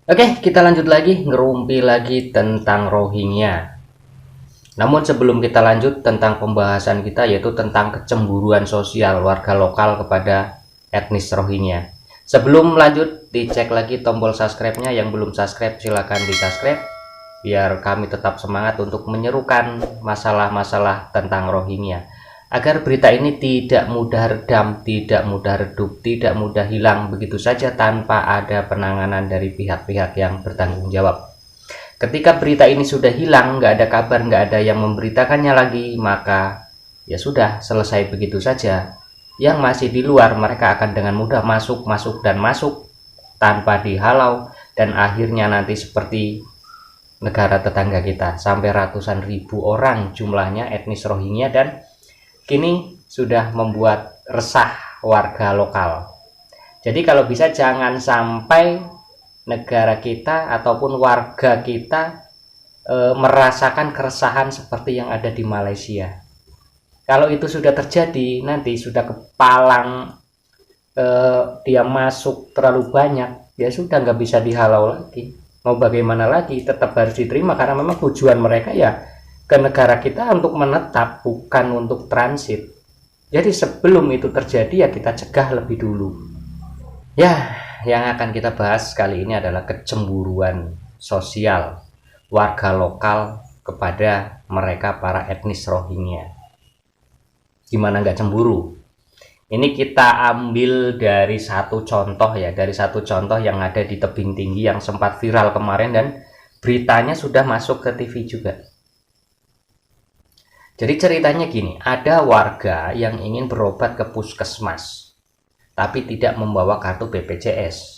Oke, kita lanjut lagi, ngerumpi lagi tentang Rohingya. Namun sebelum kita lanjut tentang pembahasan kita, yaitu tentang kecemburuan sosial warga lokal kepada etnis Rohingya. Sebelum lanjut, dicek lagi tombol subscribe-nya. Yang belum subscribe silahkan di subscribe, biar kami tetap semangat untuk menyerukan masalah-masalah tentang Rohingya, agar berita ini tidak mudah redam, tidak mudah redup, tidak mudah hilang begitu saja tanpa ada penanganan dari pihak-pihak yang bertanggung jawab. Ketika berita ini sudah hilang, nggak ada kabar, nggak ada yang memberitakannya lagi, maka ya sudah, selesai begitu saja. Yang masih di luar, mereka akan dengan mudah masuk tanpa dihalau, dan akhirnya nanti seperti negara tetangga kita, sampai ratusan ribu orang jumlahnya etnis Rohingya, dan kini sudah membuat resah warga lokal. Jadi kalau bisa jangan sampai negara kita ataupun warga kita merasakan keresahan seperti yang ada di Malaysia. Kalau itu sudah terjadi, nanti sudah kepalang dia masuk terlalu banyak, ya sudah nggak bisa dihalau lagi. Mau bagaimana lagi, tetap harus diterima karena memang tujuan mereka ya ke negara kita untuk menetap, bukan untuk transit. Jadi sebelum itu terjadi ya kita cegah lebih dulu. Ya, yang akan kita bahas kali ini adalah kecemburuan sosial warga lokal kepada mereka para etnis Rohingya. Gimana nggak cemburu? Ini kita ambil dari satu contoh ya, dari satu contoh yang ada di tebing tinggi yang sempat viral kemarin dan beritanya sudah masuk ke TV juga. Jadi ceritanya gini, ada warga yang ingin berobat ke puskesmas, tapi tidak membawa kartu BPJS,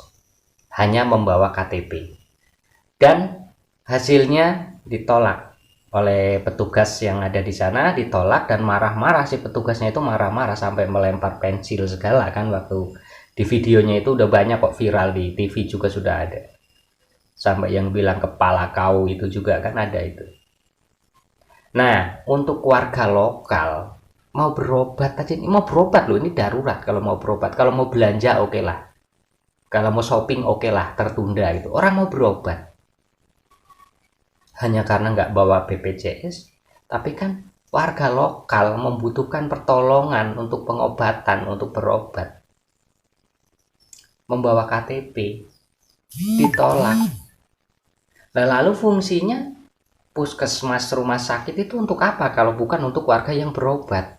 hanya membawa KTP. Dan hasilnya ditolak oleh petugas yang ada di sana, ditolak dan marah-marah. Si petugasnya itu marah-marah sampai melempar pensil segala kan, waktu di videonya itu udah banyak kok viral, di TV juga sudah ada. Sampai yang bilang kepala kau itu juga kan ada itu. Nah, untuk warga lokal mau berobat aja, mau berobat loh, ini darurat. Kalau mau berobat, kalau mau belanja oke lah, kalau mau shopping oke lah, tertunda itu. Orang mau berobat hanya karena nggak bawa BPJS, tapi kan warga lokal membutuhkan pertolongan untuk pengobatan, untuk berobat, membawa KTP ditolak. Nah, lalu fungsinya puskesmas, rumah sakit itu untuk apa kalau bukan untuk warga yang berobat?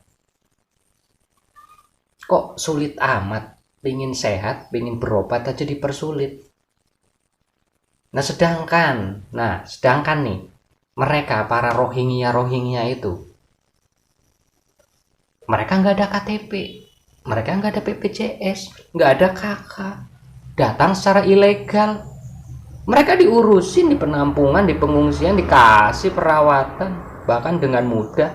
Kok sulit amat, pingin sehat, pingin berobat aja dipersulit. Sedangkan nih, mereka para Rohingya itu, mereka nggak ada KTP, mereka nggak ada BPJS, nggak ada KK, datang secara ilegal. Mereka diurusin di penampungan, di pengungsian, dikasih perawatan, bahkan dengan mudah,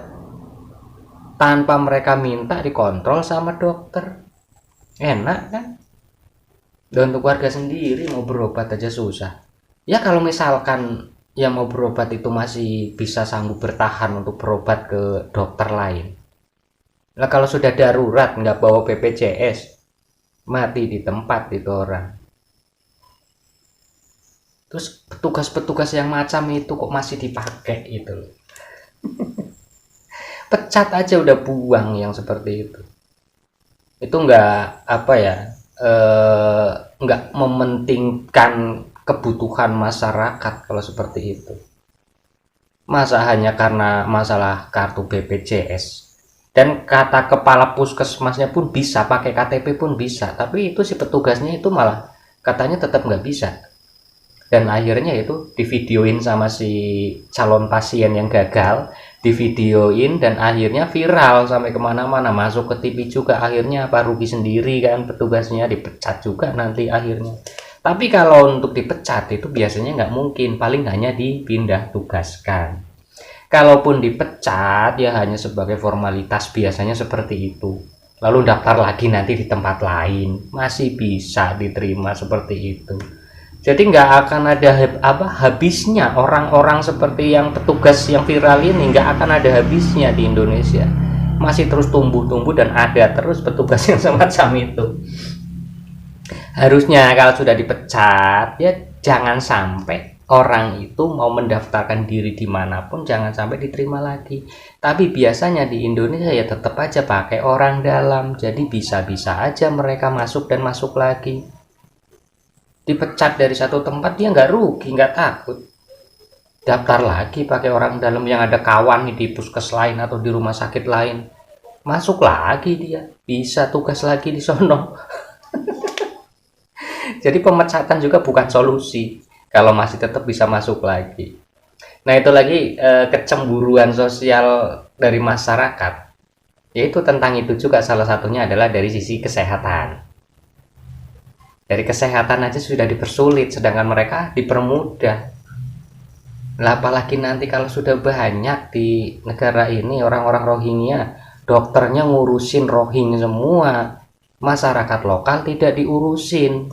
tanpa mereka minta, dikontrol sama dokter. Enak kan? Dan untuk warga sendiri mau berobat aja susah. Ya kalau misalkan yang mau berobat itu masih bisa sanggup bertahan untuk berobat ke dokter lain. Nah kalau sudah darurat nggak bawa BPJS, mati di tempat itu orang. Terus petugas-petugas yang macam itu kok masih dipakai itu. Pecat aja udah, buang yang seperti itu. Itu nggak apa ya, nggak mementingkan kebutuhan masyarakat kalau seperti itu. Masa hanya karena masalah kartu BPJS, dan kata kepala puskesmasnya pun bisa pakai KTP pun bisa, tapi itu si petugasnya itu malah katanya tetap nggak bisa. Dan akhirnya itu divideoin sama si calon pasien yang gagal, divideoin dan akhirnya viral sampai kemana-mana, masuk ke TV juga. Akhirnya apa, rugi sendiri kan, petugasnya dipecat juga nanti akhirnya. Tapi kalau untuk dipecat itu biasanya nggak mungkin, paling hanya dipindah tugaskan. Kalaupun dipecat ya hanya sebagai formalitas, biasanya seperti itu. Lalu daftar lagi nanti di tempat lain, masih bisa diterima seperti itu. Jadi nggak akan ada habisnya orang-orang seperti yang petugas yang viral ini, nggak akan ada habisnya di Indonesia. Masih terus tumbuh dan ada terus petugas yang semacam itu. Harusnya kalau sudah dipecat, ya jangan sampai orang itu mau mendaftarkan diri dimanapun, jangan sampai diterima lagi. Tapi biasanya di Indonesia ya tetap aja pakai orang dalam, jadi bisa-bisa aja mereka masuk dan masuk lagi. Dipecat dari satu tempat dia nggak rugi, nggak takut. Daftar lagi pakai orang dalam yang ada kawan di puskes lain atau di rumah sakit lain. Masuk lagi dia, bisa tugas lagi di sono. Jadi pemecatan juga bukan solusi kalau masih tetap bisa masuk lagi. Nah, itu lagi kecemburuan sosial dari masyarakat. Yaitu tentang itu juga, salah satunya adalah dari sisi kesehatan. Dari kesehatan aja sudah dipersulit, sedangkan mereka dipermudah. Nah, apalagi nanti kalau sudah banyak di negara ini orang-orang Rohingya, dokternya ngurusin Rohingya semua, masyarakat lokal tidak diurusin.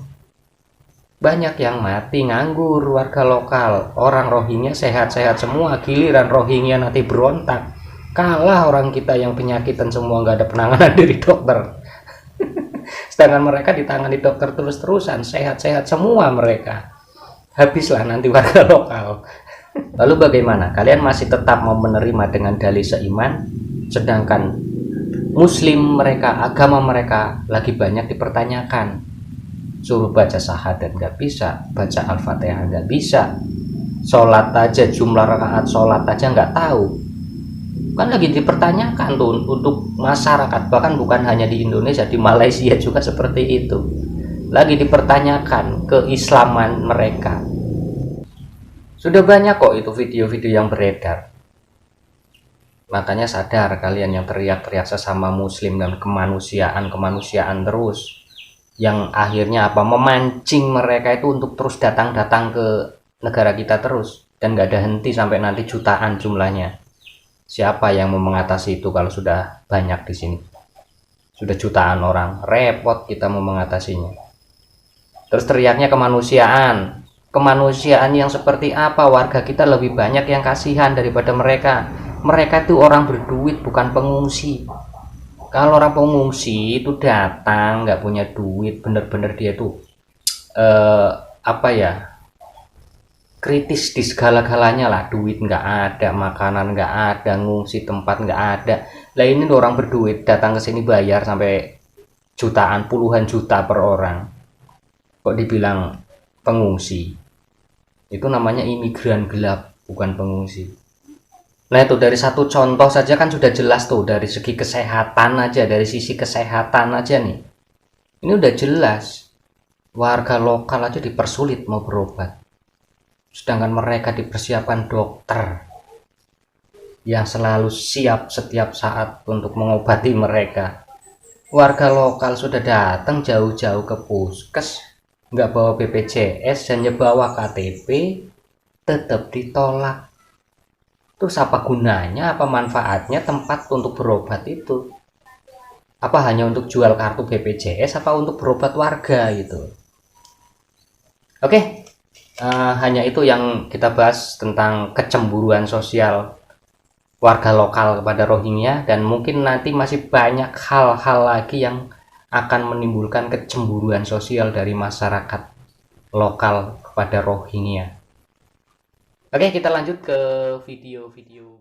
Banyak yang mati nganggur warga lokal, orang Rohingya sehat-sehat semua, giliran Rohingya nanti berontak, kalah orang kita yang penyakitan semua, nggak ada penanganan dari dokter. Sedangkan mereka ditangani dokter terus-terusan, sehat-sehat semua mereka. Habislah nanti warga lokal. Lalu bagaimana? Kalian masih tetap mau menerima dengan dalih seiman, sedangkan muslim mereka, agama mereka lagi banyak dipertanyakan. Suruh baca syahadat nggak bisa, baca al-fatihah nggak bisa, sholat aja, jumlah rakaat sholat aja nggak tahu. Kan lagi dipertanyakan tuh untuk masyarakat, bahkan bukan hanya di Indonesia, di Malaysia juga seperti itu. Lagi dipertanyakan keislaman mereka. Sudah banyak kok itu video-video yang beredar. Makanya sadar kalian yang teriak-teriak sesama muslim dan kemanusiaan terus, yang akhirnya apa, memancing mereka itu untuk terus datang ke negara kita terus, dan gak ada henti sampai nanti jutaan jumlahnya. Siapa yang mau mengatasi itu kalau sudah banyak di sini? Sudah jutaan orang, repot kita mau mengatasinya. Terus teriaknya kemanusiaan. Kemanusiaan yang seperti apa? Warga kita lebih banyak yang kasihan daripada mereka. Mereka itu orang berduit, bukan pengungsi. Kalau orang pengungsi itu datang nggak punya duit, bener-bener dia tuh kritis di segala-galanya lah. Duit nggak ada, makanan nggak ada, ngungsi tempat nggak ada. Lah ini orang berduit datang ke sini bayar sampai jutaan, puluhan juta per orang, kok dibilang pengungsi? Itu namanya imigran gelap, bukan pengungsi. Nah, itu dari satu contoh saja kan sudah jelas tuh, dari segi kesehatan aja, dari sisi kesehatan aja nih. Ini udah jelas. Warga lokal aja dipersulit mau berobat. Sedangkan mereka dipersiapkan dokter yang selalu siap setiap saat untuk mengobati mereka. Warga lokal sudah datang jauh-jauh ke puskes, nggak bawa BPJS, hanya bawa KTP, tetap ditolak. Terus apa gunanya, apa manfaatnya tempat untuk berobat itu? Apa hanya untuk jual kartu BPJS, apa untuk berobat warga gitu? Oke, hanya itu yang kita bahas tentang kecemburuan sosial warga lokal kepada Rohingya, dan mungkin nanti masih banyak hal-hal lagi yang akan menimbulkan kecemburuan sosial dari masyarakat lokal kepada Rohingya. Oke, kita lanjut ke video-video